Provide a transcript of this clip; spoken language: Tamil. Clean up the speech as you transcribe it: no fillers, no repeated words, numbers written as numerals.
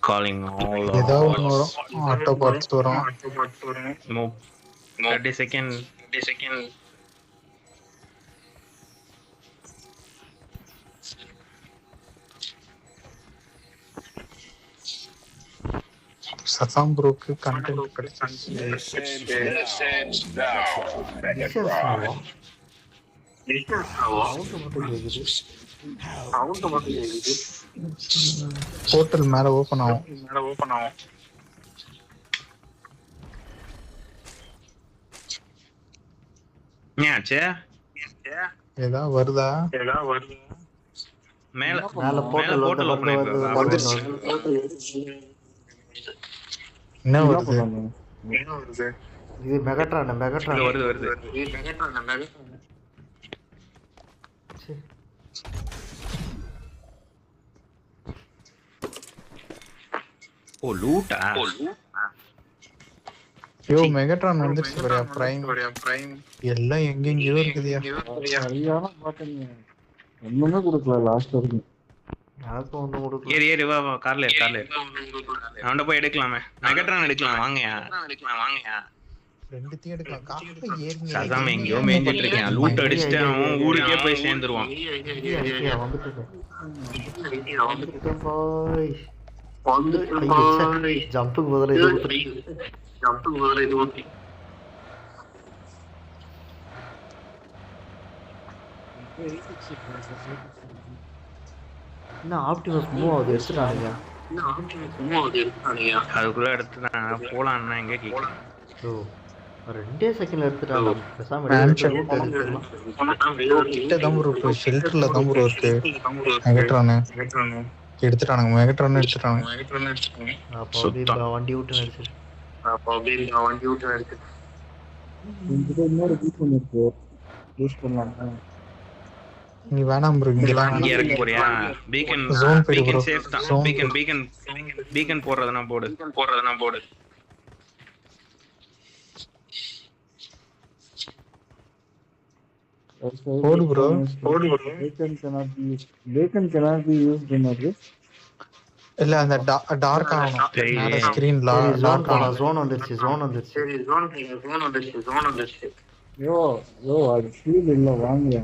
Calling all ஏதோ of ஒன்று வரும். ஆட்டோ பார்ட்ஸ் வரும். move 30 second. சசாம் ப்ரோக்கு கண்டென்ட் கிடைச்சிருச்சு. போர்ட்டல் மேல ஓபன் ஆகும். ஏன்ச்சே ஏதா வருதா? மேல போர்ட்டல் வந்துருச்சு. என்ன வருது? இது மெகாட்ரான் வருது. ஓ லூட்டா? யோ மெகாட்ரான் வந்துருச்சு பாரியா பிரைம். எல்லாம் எங்கெங்கயோ இருக்குதியா. சரியான பாத்தீங்க. ஒண்ணுமே கொடுக்கல லாஸ்ட் வரைக்கும். யாருக்கும் ஒண்ணும் கொடுக்கல. ஏறி வா கார்ல அவன்ட போய் எடுக்கலாமே. மெகாட்ரான் எடுக்கலாம் வாங்கயா. ரெண்டுத்தையும் எடுக்கலாம். கார்ல ஏறி சதாம் எங்கயோ மேஞ்சிட்டு இருக்கேன். லூட் அடிச்சிட்டு அவன் ஊருக்கே போய் சேர்ந்துருவான். ஜம்புக்கு முதல்ல இது என்ன ஆப்டிமஸ் மூவ் ஆகுது எடுத்துட்டானுங்க. அதுக்குள்ள எடுத்துட்டான் போலான்னா எங்க கேட்கலாம். ஓ 2 செகண்ட்ல எடுத்துட்டாங்க. பேசாம கிட்ட தான் ப்ரோ ஷெல்டர்ல தான் ப்ரோ இருக்கு. மெகாட்ரான் எடுத்துட்டானுங்க. அப்போ வண்டி விட்டு நடிச்சு. இன்னொரு பீஸ் பண்ணிருக்கு. யூஸ் பண்ணலாம். நீ வேணாம் ப்ரோ இங்க இறக்க போறியா? பீக்கன் சேஃப் தான். பீக்கன் போடுறதுனா போடு. போடு bro. Bacon cannot be used in this. இல்ல அந்த டார்க் ஆகணும். மேல ஸ்கிரீன்ல டார்க் ஆகணும். ஜோன் வந்துருச்சு. யோ அது ஃபீல் இல்ல வாங்க.